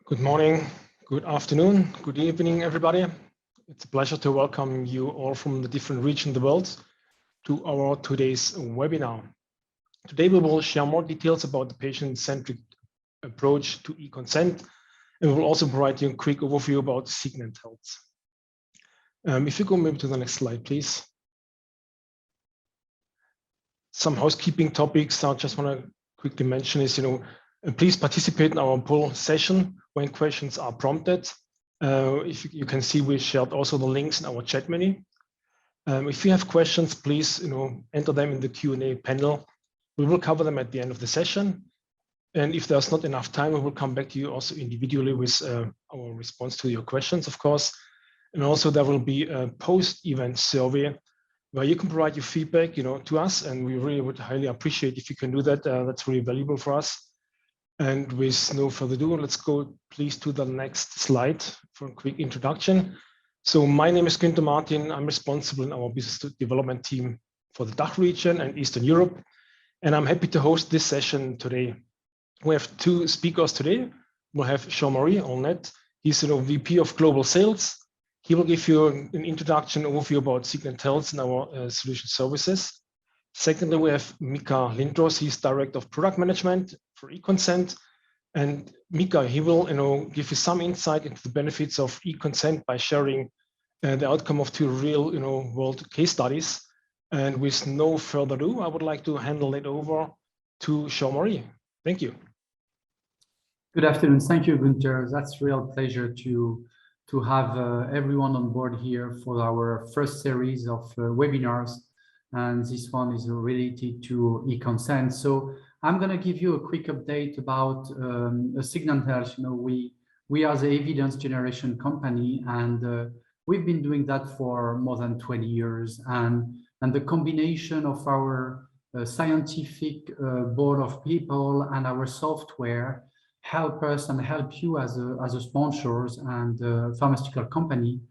Good morning, good afternoon, good evening, everybody. It's a pleasure to welcome you all from the different regions of the world to our today's webinar. Today we will share more details about the patient-centric approach to eConsent, and we will also provide you a quick overview about Signant Health. If you go maybe to the next slide, please. Some housekeeping topics I just want to quickly mention is, please participate in our poll session when questions are prompted. If you can see, we shared also the links in our chat menu. If you have questions, please enter them in the Q&A panel. We will cover them at the end of the session. And if there's not enough time, we will come back to you also individually with our response to your questions, of course. And also there will be a post-event survey where you can provide your feedback to us, and we really would highly appreciate if you can do that. That's really valuable for us. And with no further ado, let's go please to the next slide for a quick introduction. So my name is Günther Martin. I'm responsible in our business development team for the DACH region and Eastern Europe. And I'm happy to host this session today. We have two speakers today. We'll have Jean-Marie Olnet. He's VP of Global Sales. He will give you an introduction overview about Signant Health and our solution services. Secondly, we have Mika Lindros. He's Director of Product Management for eConsent. And Mika, he will give you some insight into the benefits of eConsent by sharing the outcome of two real world case studies. And with no further ado, I would like to handle it over to Jean-Marie. Thank you. Good afternoon. Thank you, Günther. That's a real pleasure to have everyone on board here for our first series of webinars. And this one is related to eConsent. So I'm going to give you a quick update about Signant Health. We are the evidence generation company, and we've been doing that for more than 20 years. And the combination of our scientific board of people and our software help us and help you as a sponsors and pharmaceutical company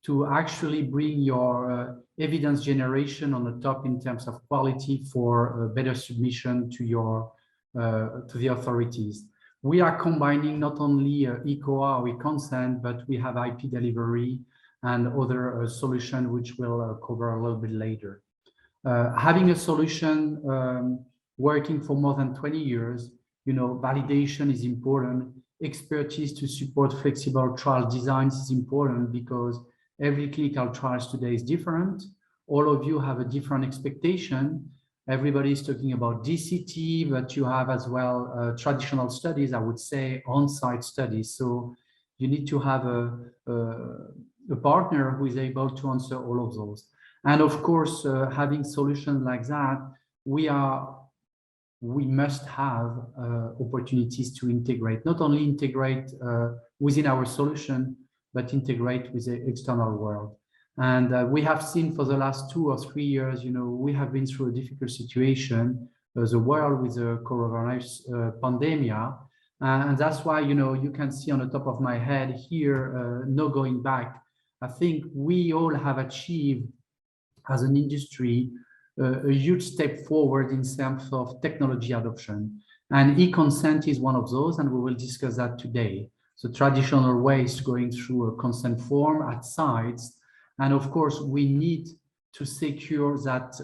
to actually bring your evidence generation on the top in terms of quality for better submission to the authorities. We are combining not only eCOA or eConsent, but we have IP delivery and other solution which we'll cover a little bit later. Having a solution working for more than 20 years, validation is important. Expertise to support flexible trial designs is important because every clinical trials today is different. All of you have a different expectation. Everybody is talking about DCT, but you have as well traditional studies, I would say on-site studies. So you need to have a partner who is able to answer all of those. And of course, having solutions like that, we must have opportunities to integrate, not only integrate within our solution, but integrate with the external world. And we have seen for the last 2 or 3 years, we have been through a difficult situation, the world with the coronavirus pandemic. And that's why, you can see on the top of my head here, no going back. I think we all have achieved as an industry a huge step forward in terms of technology adoption. And eConsent is one of those, and we will discuss that today. So traditional ways going through a consent form at sites. And of course, we need to secure that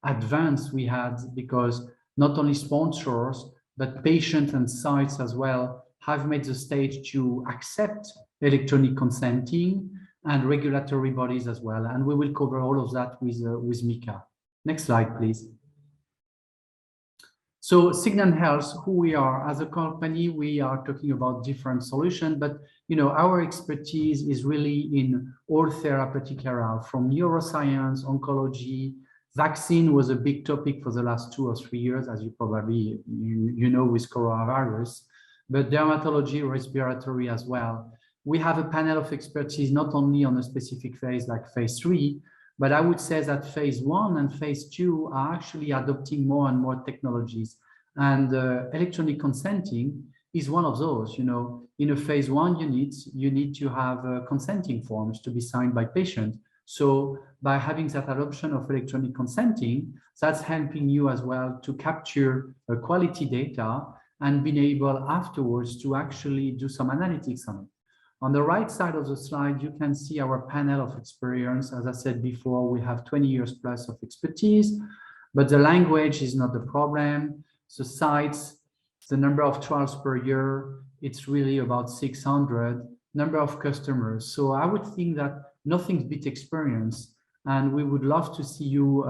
advance we had, because not only sponsors, but patients and sites as well have made the stage to accept electronic consenting and regulatory bodies as well. And we will cover all of that with Mika. Next slide, please. So Signant Health, who we are as a company, we are talking about different solutions, but our expertise is really in all therapeutic areas, from neuroscience, oncology. Vaccine was a big topic for the last 2 or 3 years, as you probably with coronavirus, but dermatology, respiratory as well. We have a panel of expertise not only on a specific phase like phase 3, but I would say that phase 1 and phase 2 are actually adopting more and more technologies. And electronic consenting is one of those. In a phase 1 you need to have consenting forms to be signed by patients. So by having that adoption of electronic consenting, that's helping you as well to capture quality data and being able afterwards to actually do some analytics on it. On the right side of the slide, you can see our panel of experience. As I said before, we have 20 years plus of expertise, but the language is not the problem. The sites, the number of trials per year, it's really about 600, number of customers. So I would think that nothing's beat experience. And we would love to see you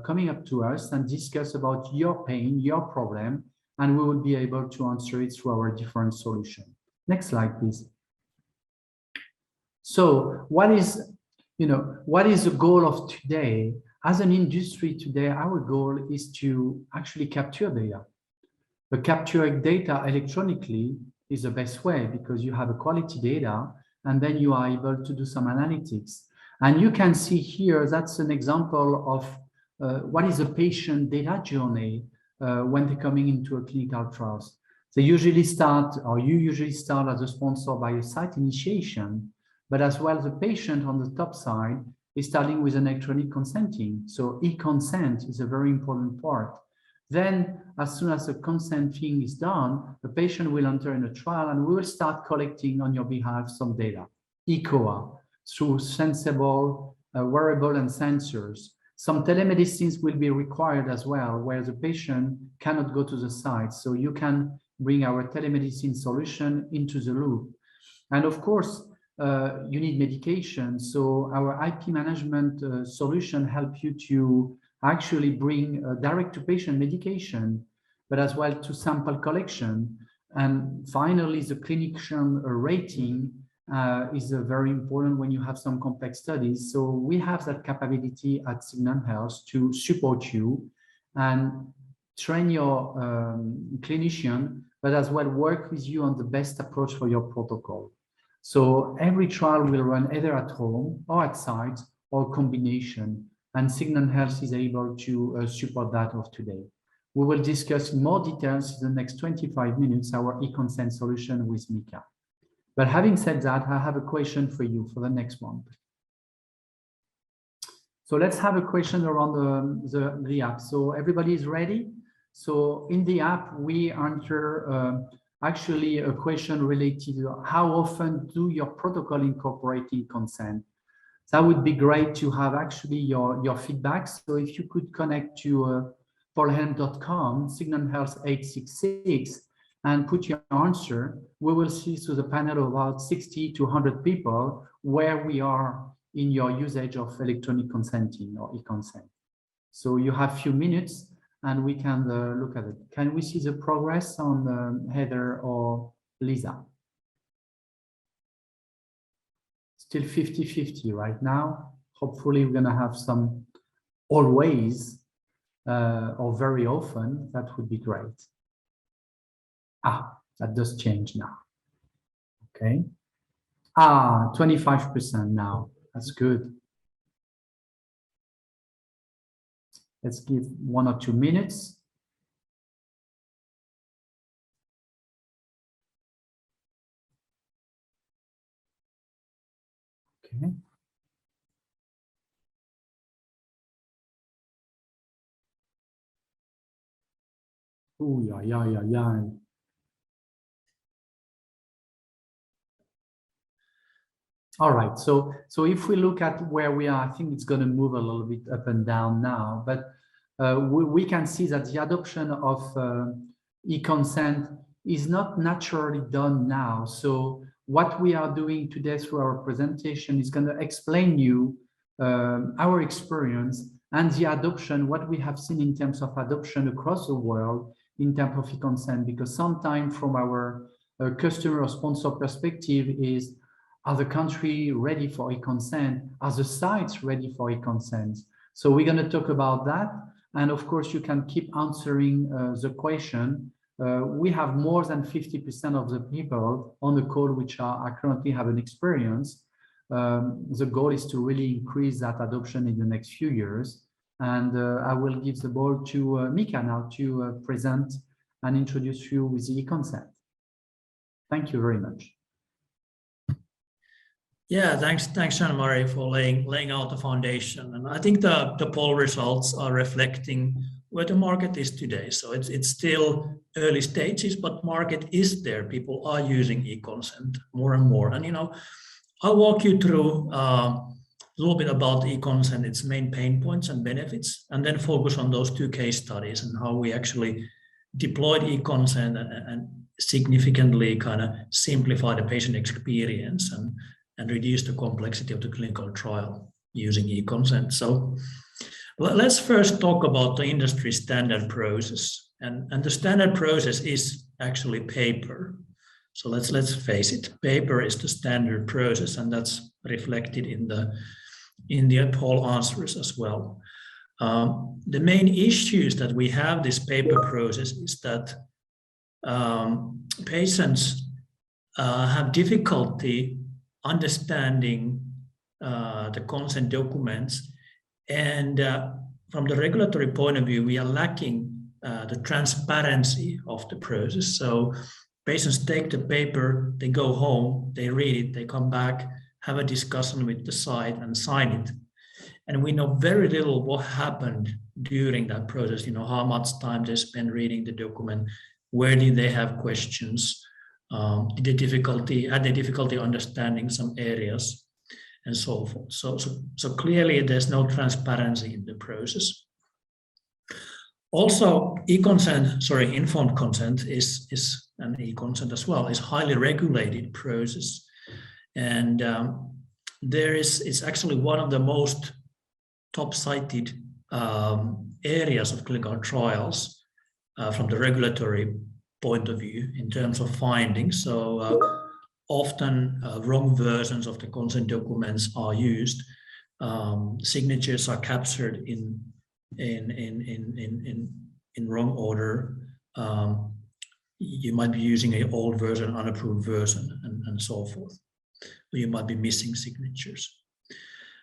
coming up to us and discuss about your pain, your problem, and we will be able to answer it through our different solutions. Next slide, please. So what is the goal of today? As an industry today, our goal is to actually capture data. But capturing data electronically is the best way because you have a quality data and then you are able to do some analytics. And you can see here, that's an example of what is a patient data journey when they're coming into a clinical trials. They usually start, or you usually start as a sponsor by a site initiation, but as well the patient on the top side is starting with an electronic consenting. So eConsent is a very important part. Then as soon as the consenting is done, the patient will enter in a trial and we will start collecting on your behalf some data, eCOA, through sensible, wearable and sensors. Some telemedicines will be required as well, where the patient cannot go to the site. So you can bring our telemedicine solution into the loop. And of course, you need medication. So our IP management solution help you to actually bring direct to patient medication, but as well to sample collection. And finally, the clinician rating is very important when you have some complex studies. So we have that capability at Signant Health to support you and train your clinician, but as well work with you on the best approach for your protocol. So every trial will run either at home or at site or combination, and Signant Health is able to support that of today. We will discuss in more details in the next 25 minutes our eConsent solution with Mika. But having said that, I have a question for you for the next one. So let's have a question around the app. So everybody is ready? So in the app, we answer actually a question related to how often do your protocol incorporate eConsent? That would be great to have actually your feedback. So if you could connect to paulhelm.com, Signant Health 866, and put your answer, we will see through the panel of about 60 to 100 people where we are in your usage of electronic consenting or eConsent. So you have a few minutes and we can look at it. Can we see the progress on Heather or Lisa? Still 50-50 right now. Hopefully we're gonna have some always or very often. That would be great. Ah, that does change now. Okay. Ah, 25% now. That's good. Let's give 1 or 2 minutes. Okay. Oh, yeah. All right, so if we look at where we are, I think it's going to move a little bit up and down now, but we can see that the adoption of eConsent is not naturally done now. So what we are doing today through our presentation is going to explain you our experience and the adoption, what we have seen in terms of adoption across the world in terms of eConsent, because sometimes from our customer or sponsor perspective is, are the country ready for eConsent? Are the sites ready for eConsent? So we're going to talk about that. And of course, you can keep answering the question. We have more than 50% of the people on the call which are currently have an experience. The goal is to really increase that adoption in the next few years. And I will give the ball to Mika now to present and introduce you with the eConsent. Thank you very much. Yeah, thanks, Jean-Marie, for laying out the foundation. And I think the poll results are reflecting where the market is today. So it's still early stages, but market is there. People are using eConsent more and more. And I'll walk you through a little bit about eConsent, its main pain points and benefits, and then focus on those 2 case studies and how we actually deployed eConsent and significantly kind of simplify the patient experience and reduce the complexity of the clinical trial using eConsent. So let's first talk about the industry standard process. And the standard process is actually paper. So let's face it, paper is the standard process, and that's reflected in the poll answers as well. The main issues that we have this paper process is that patients have difficulty understanding the consent documents, and from the regulatory point of view, we are lacking the transparency of the process. So patients take the paper, they go home, they read it, they come back, have a discussion with the site and sign it. And we know very little what happened during that process, how much time they spent reading the document, where did they have questions, had they difficulty understanding some areas, and so forth. So clearly there's no transparency in the process. Also, informed consent is an eConsent as well, is highly regulated process. And it's actually one of the most top-cited areas of clinical trials from the regulatory point of view in terms of findings. So often wrong versions of the consent documents are used. Signatures are captured in wrong order. You might be using an old version, unapproved version, and so forth. You might be missing signatures.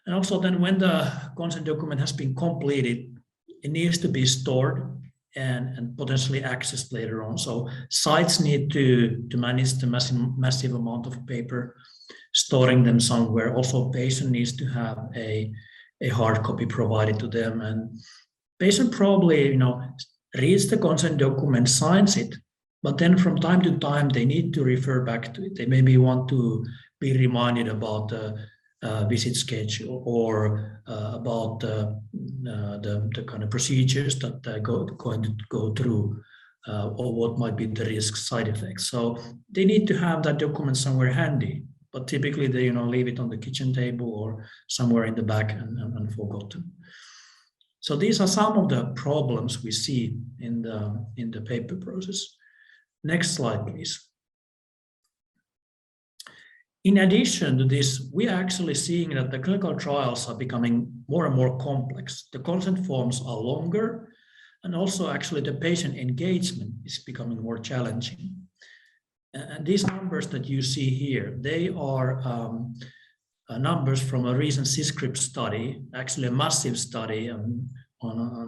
And also then when the consent document has been completed, it needs to be stored and potentially accessed later on. So sites need to manage the massive amount of paper, storing them somewhere. Also, patient needs to have a hard copy provided to them. And patient probably, reads the consent document, signs it, but then from time to time, they need to refer back to it. They maybe want to be reminded about the visit schedule or about the kind of procedures that they're going to go through or what might be the risk side effects. So they need to have that document somewhere handy, but typically they leave it on the kitchen table or somewhere in the back and forgotten. So these are some of the problems we see in the paper process. Next slide, please. In addition to this, we are actually seeing that the clinical trials are becoming more and more complex. The consent forms are longer, and also actually the patient engagement is becoming more challenging. And these numbers that you see here, they are numbers from a recent CScript study, actually a massive study on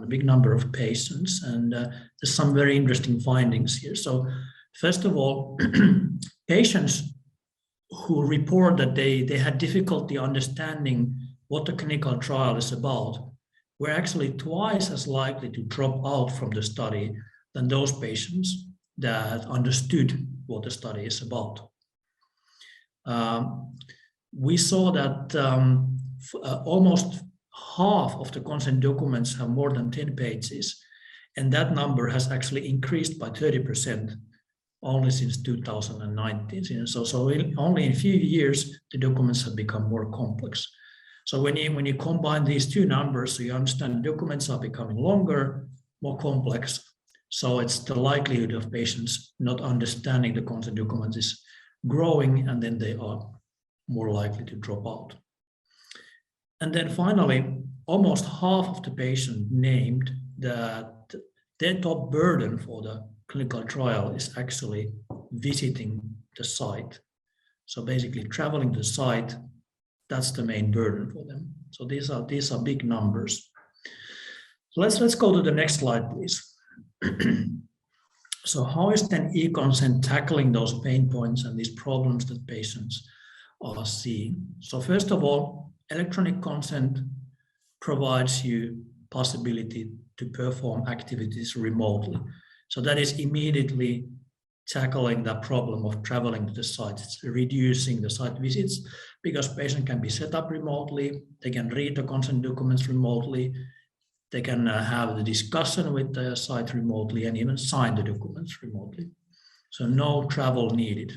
a big number of patients. And there's some very interesting findings here. So first of all, patients who report that they had difficulty understanding what the clinical trial is about were actually twice as likely to drop out from the study than those patients that understood what the study is about. We saw that almost half of the consent documents have more than 10 pages, and that number has actually increased by 30% only since 2019. So only in a few years, the documents have become more complex. So when you combine these two numbers, so you understand documents are becoming longer, more complex. So it's the likelihood of patients not understanding the consent documents is growing, and then they are more likely to drop out. And then finally, almost half of the patients named that their top burden for the clinical trial is actually visiting the site. So basically traveling to the site, that's the main burden for them. So these are big numbers. So let's go to the next slide, please. So how is then eConsent tackling those pain points and these problems that patients are seeing? So first of all, electronic consent provides you possibility to perform activities remotely. So that is immediately tackling the problem of traveling to the site. It's reducing the site visits because patient can be set up remotely, they can read the consent documents remotely, they can have the discussion with the site remotely and even sign the documents remotely. So no travel needed.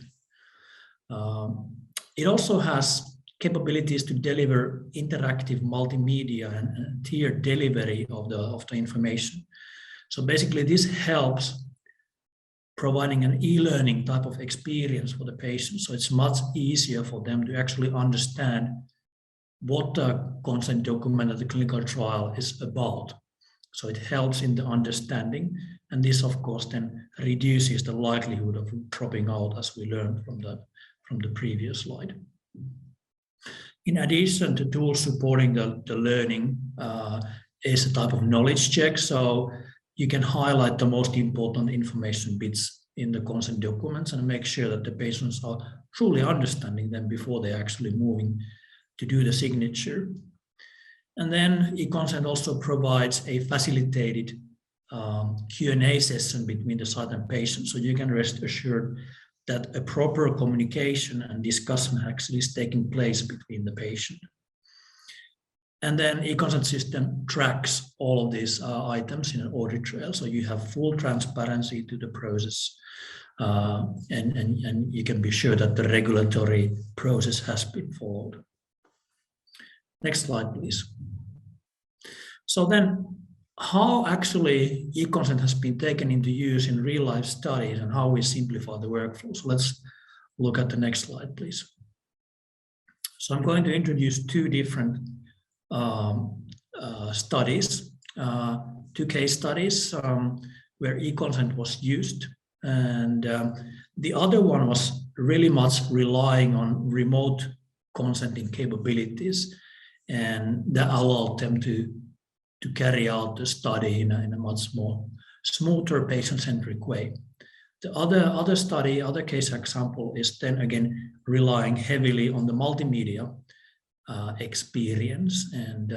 It also has capabilities to deliver interactive multimedia and tiered delivery of the information. So basically this helps providing an e-learning type of experience for the patient. So it's much easier for them to actually understand what the consent document of the clinical trial is about. So it helps in the understanding. And this, of course, then reduces the likelihood of dropping out, as we learned from the previous slide. In addition to tools supporting the learning is a type of knowledge check. So you can highlight the most important information bits in the consent documents and make sure that the patients are truly understanding them before they're actually moving to do the signature. And then eConsent also provides a facilitated Q&A session between the site and patient. So you can rest assured that a proper communication and discussion actually is taking place between the patient. And then eConsent system tracks all of these items in an audit trail. So you have full transparency to the process and you can be sure that the regulatory process has been followed. Next slide, please. So then how actually eConsent has been taken into use in real life studies and how we simplify the workflow. So let's look at the next slide, please. So I'm going to introduce two different studies, two case studies where eConsent was used. And the other one was really much relying on remote consenting capabilities, and that allowed them to carry out the study in a much more smoother patient-centric way. The other study, other case example is then again relying heavily on the multimedia experience, and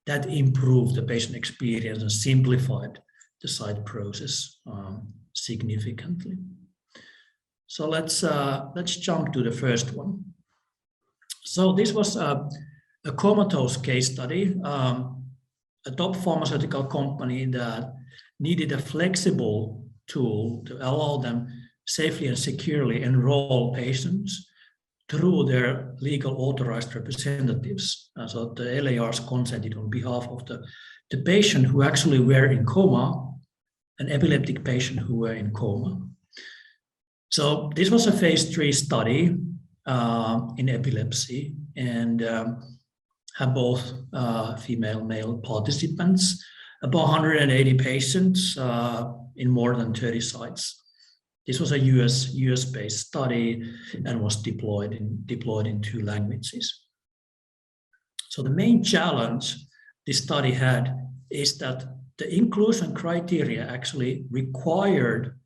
that improved the patient experience and simplified the site process significantly. So let's jump to the first one. So this was a comatose case study, a top pharmaceutical company that needed a flexible tool to allow them safely and securely enroll patients through their legal authorized representatives. So the LARs consented on behalf of the patient who actually were in coma, an epileptic patient who were in coma. So this was a phase 3 study in epilepsy, and had both female, male participants, about 180 patients in more than 30 sites. This was a US-based study and was deployed in 2 languages. So the main challenge this study had is that the inclusion criteria actually required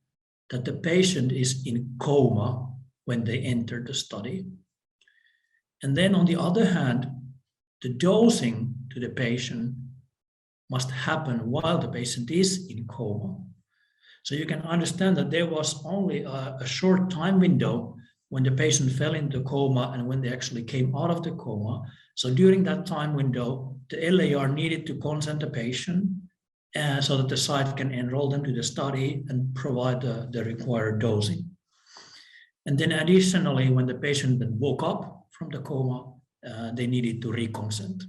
that the patient is in coma when they enter the study. And then on the other hand, the dosing to the patient must happen while the patient is in coma. So you can understand that there was only a short time window when the patient fell into coma and when they actually came out of the coma. So during that time window, the LAR needed to consent the patient so that the site can enroll them to the study and provide the required dosing. And then additionally, when the patient then woke up from the coma, they needed to reconsent.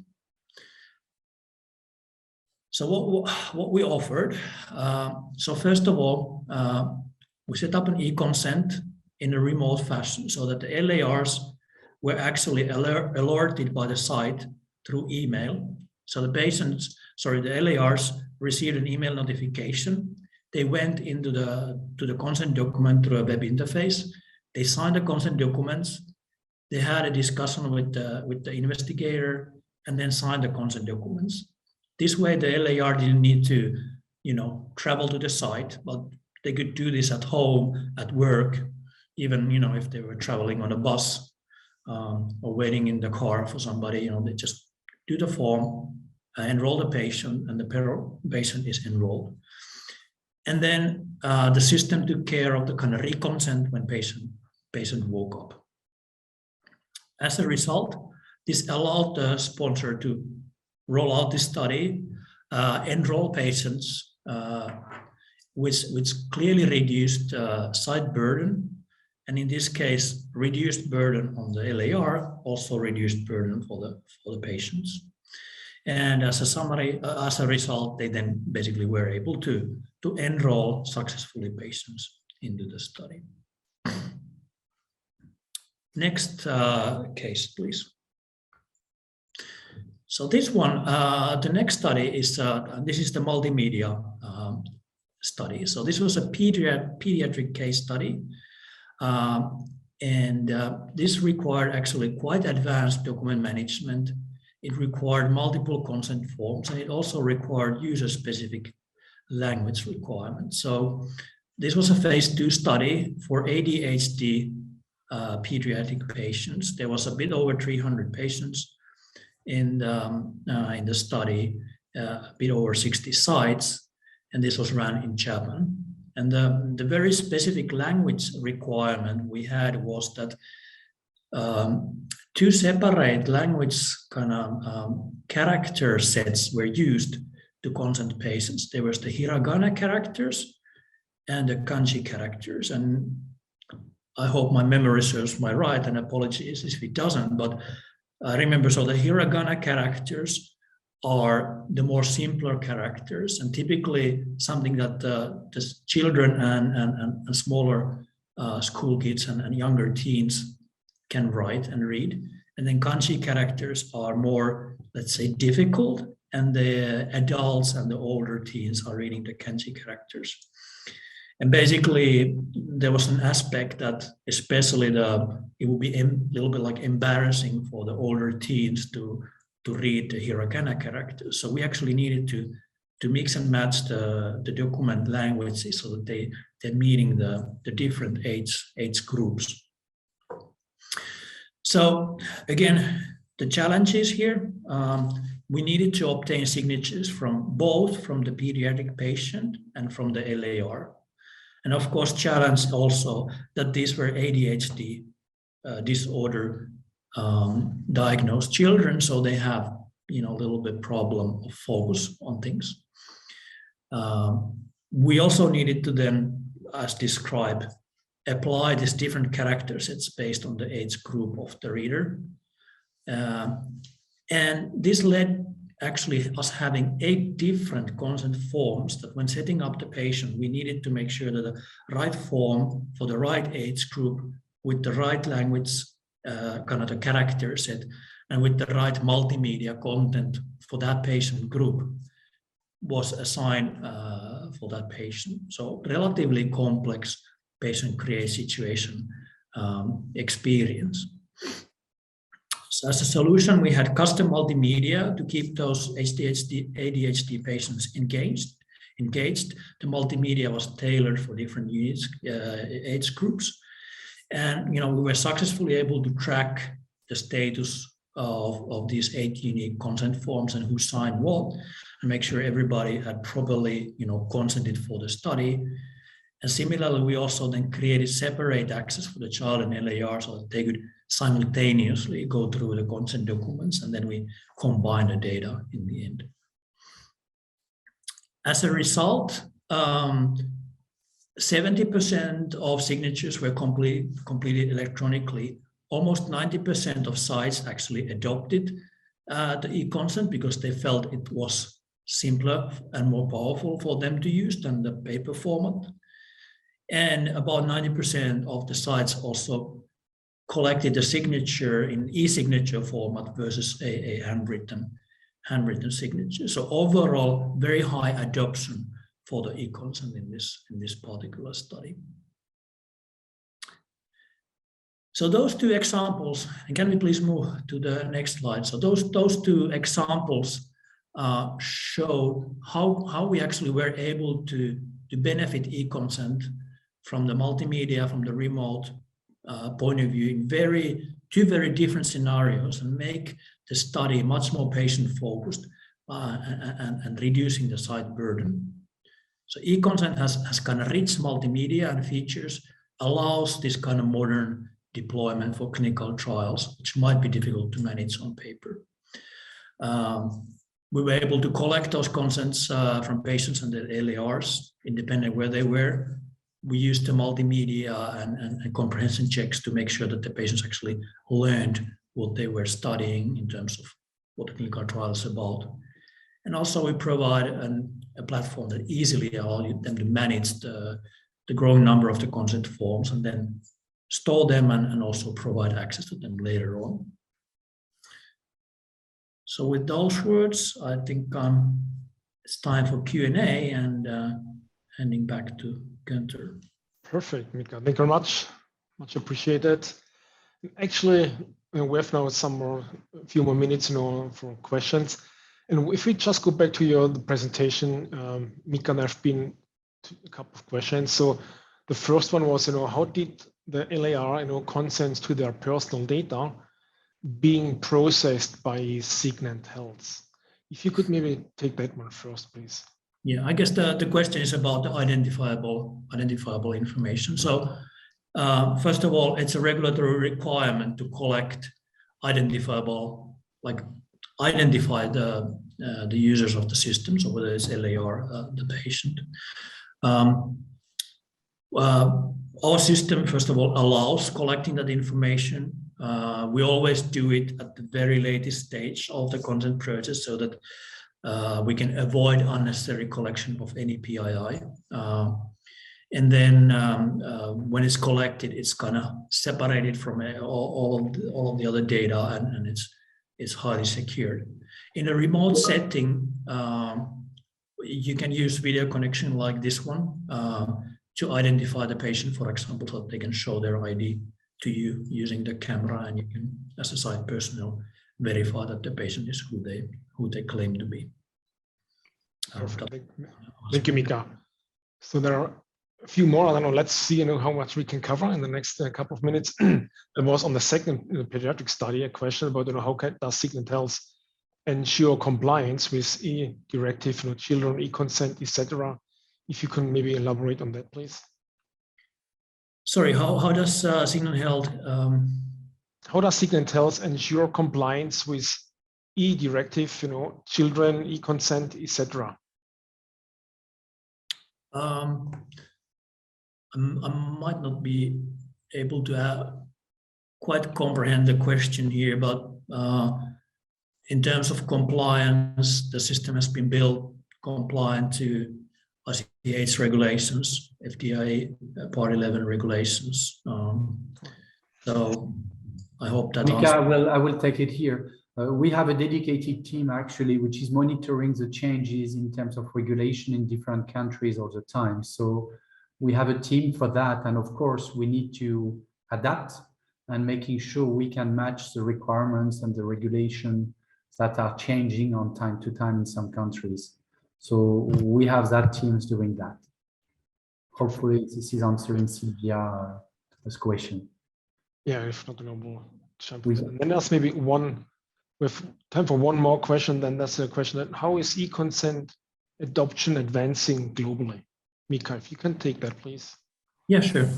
So what we offered, so first of all, we set up an eConsent in a remote fashion so that the LARs were actually alerted by the site through email. So the LARs received an email notification. They went into the consent document through a web interface. They signed the consent documents. They had a discussion with the investigator and then signed the consent documents. This way, the LAR didn't need to, travel to the site, but they could do this at home, at work, even, if they were traveling on a bus or waiting in the car for somebody, they just do the form enroll the patient, and the patient is enrolled. And then the system took care of the kind of reconsent when patient woke up. As a result, this allowed the sponsor to roll out this study, enroll patients, which clearly reduced site burden, and in this case, reduced burden on the LAR, also reduced burden for the patients. And as a summary, as a result, they then basically were able to enroll successfully patients into the study. Next case, please. So this one, the next study is, this is the multimedia study. So this was a pediatric case study. This required actually quite advanced document management. It required multiple consent forms, and it also required user-specific language requirements. So this was a phase 2 study for ADHD pediatric patients. There was a bit over 300 patients in the study, a bit over 60 sites, and this was run in Japan. And the very specific language requirement we had was that 2 separate language kind of character sets were used to consent patients. There was the hiragana characters and the kanji characters. And I hope my memory serves me right, and apologies if it doesn't, but I remember, so the hiragana characters are the more simpler characters, and typically something that the children and smaller school kids and younger teens can write and read. And then kanji characters are more, let's say, difficult, and the adults and the older teens are reading the kanji characters. And basically, there was an aspect that especially it would be a little bit like embarrassing for the older teens to read the hiragana characters. So we actually needed to mix and match the document languages so that they're meeting the different age groups. So again, the challenges here, we needed to obtain signatures from the pediatric patient and from the LAR. And of course, challenge also that these were ADHD disorder diagnosed children, so they have, a little bit problem of focus on things. We also needed to then, as described, apply these different character sets based on the age group of the reader. And this led actually us having 8 different consent forms that when setting up the patient, we needed to make sure that the right form for the right age group with the right language, kind of the character set, and with the right multimedia content for that patient group was assigned for that patient. So relatively complex patient create situation experience. So as a solution, we had custom multimedia to keep those ADHD patients engaged. The multimedia was tailored for different age groups. And we were successfully able to track the status of these 8 unique consent forms and who signed what, and make sure everybody had properly consented for the study. And similarly, we also then created separate access for the child and LAR so that they could simultaneously go through the consent documents, and then we combine the data in the end. As a result, 70% of signatures were completed electronically. Almost 90% of sites actually adopted the eConsent because they felt it was simpler and more powerful for them to use than the paper format. And about 90% of the sites also collected the signature in e-signature format versus a handwritten signature. So overall, very high adoption for the eConsent in this particular study. So those 2 examples, and can we please move to the next slide? So those 2 examples show how we actually were able to benefit eConsent from the multimedia, from the remote point of view in 2 very different scenarios, and make the study much more patient focused and reducing the site burden. So eConsent has kind of rich multimedia and features, allows this kind of modern deployment for clinical trials, which might be difficult to manage on paper. We were able to collect those consents from patients and their LARs, independent where they were. We used the multimedia and comprehension checks to make sure that the patients actually learned what they were studying in terms of what the clinical trial is about. And also we provide a platform that easily allows them to manage the growing number of the consent forms and then store them and also provide access to them later on. So with those words, I think it's time for Q&A and handing back to Gunther. Perfect, Mika. Thank you very much. Much appreciated. Actually, we have now a few more minutes, for questions. And if we just go back to your presentation, Mika, there have been a couple of questions. So the first one was, how did the LAR, consents to their personal data being processed by Signant Health? If you could maybe take that one first, please. Yeah, I guess the question is about the identifiable information. So first of all, it's a regulatory requirement to collect identify the users of the system, so whether it's LAR, the patient. Our system, first of all, allows collecting that information. We always do it at the very latest stage of the consent process so that we can avoid unnecessary collection of any PII. And then when it's collected, it's kind of separated from all of the other data, and it's highly secured. In a remote setting, you can use video connection like this one to identify the patient, for example, so that they can show their ID to you using the camera, and you can, as a site personnel, verify that the patient is who they claim to be. Thank you, Mika. So there are a few more. I don't know. Let's see, how much we can cover in the next couple of minutes. There was on the second pediatric study a question about, how does Signant Health ensure compliance with e-directive, children, eConsent, etc. If you can maybe elaborate on that, please. Sorry, how does Signant Health? How does Signant Health ensure compliance with e-directive, children, eConsent, etc.? I might not be able to quite comprehend the question here, but in terms of compliance, the system has been built compliant to ICH regulations, FDA Part 11 regulations. So I hope that Mika, I will take it here. We have a dedicated team actually, which is monitoring the changes in terms of regulation in different countries all the time. So we have a team for that. And of course, we need to adapt and making sure we can match the requirements and the regulation that are changing on time to time in some countries. So we have that teams doing that. Hopefully this is answering Sylvia's question. Yeah, if not, we'll jump in. And then there's maybe with time for one more question, then that's a question that how is eConsent adoption advancing globally? Mika, if you can take that, please. Yeah, sure.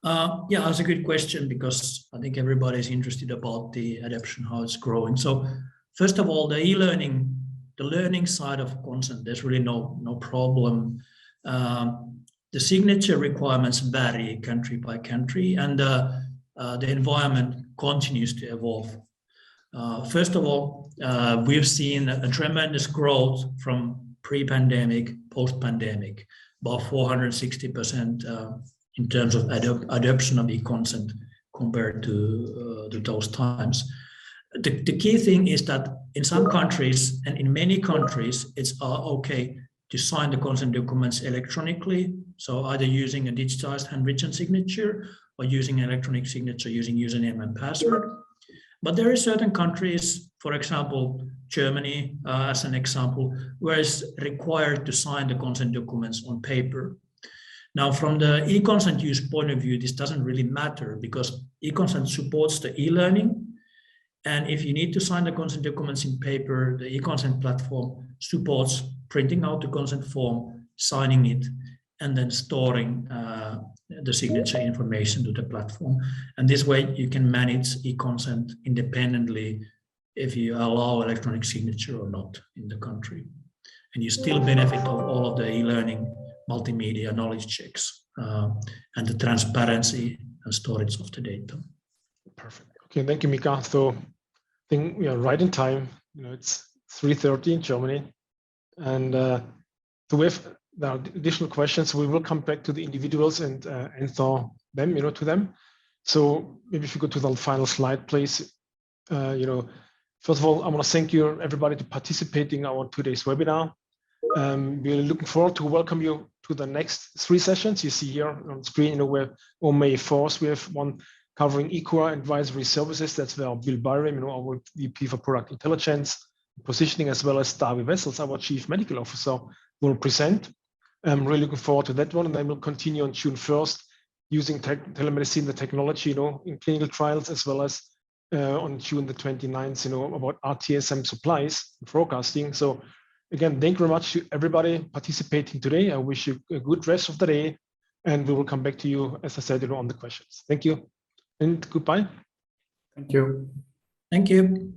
Yeah, that's a good question because I think everybody's interested about the adoption, how it's growing. So first of all, the e-learning, the learning side of consent, there's really no problem. The signature requirements vary country by country, and the environment continues to evolve. First of all, we've seen a tremendous growth from pre-pandemic, post-pandemic, about 460% in terms of adoption of eConsent compared to those times. The key thing is that in some countries and in many countries, it's okay to sign the consent documents electronically. So either using a digitized handwritten signature or using an electronic signature using username and password. But there are certain countries, for example, Germany, as an example, where it's required to sign the consent documents on paper. Now, from the eConsent use point of view, this doesn't really matter because eConsent supports the e-learning. And if you need to sign the consent documents in paper, the eConsent platform supports printing out the consent form, signing it, and then storing the signature information to the platform. And this way you can manage eConsent independently if you allow electronic signature or not in the country. And you still benefit of all of the e-learning, multimedia knowledge checks, and the transparency and storage of the data. Perfect. Okay, thank you, Mika. So I think we are right in time. It's 3:30 in Germany. And so we have the additional questions. We will come back to the individuals and answer them, to them. So maybe if you go to the final slide, please. First of all, I want to thank you everybody to participating in our today's webinar. We're looking forward to welcome you to the next 3 sessions you see here on the screen. Where on May 4th, we have one covering eCore advisory services. That's where Bill Byram, our VP for Product Intelligence, Positioning, as well as Davi Wessels, our Chief Medical Officer, will present. I'm really looking forward to that one. And then we'll continue on June 1st using telemedicine, the technology, in clinical trials, as well as on June the 29th, about RTSM supplies and forecasting. So again, thank you very much to everybody participating today. I wish you a good rest of the day, and we will come back to you, as I said, on the questions. Thank you and goodbye. Thank you. Thank you.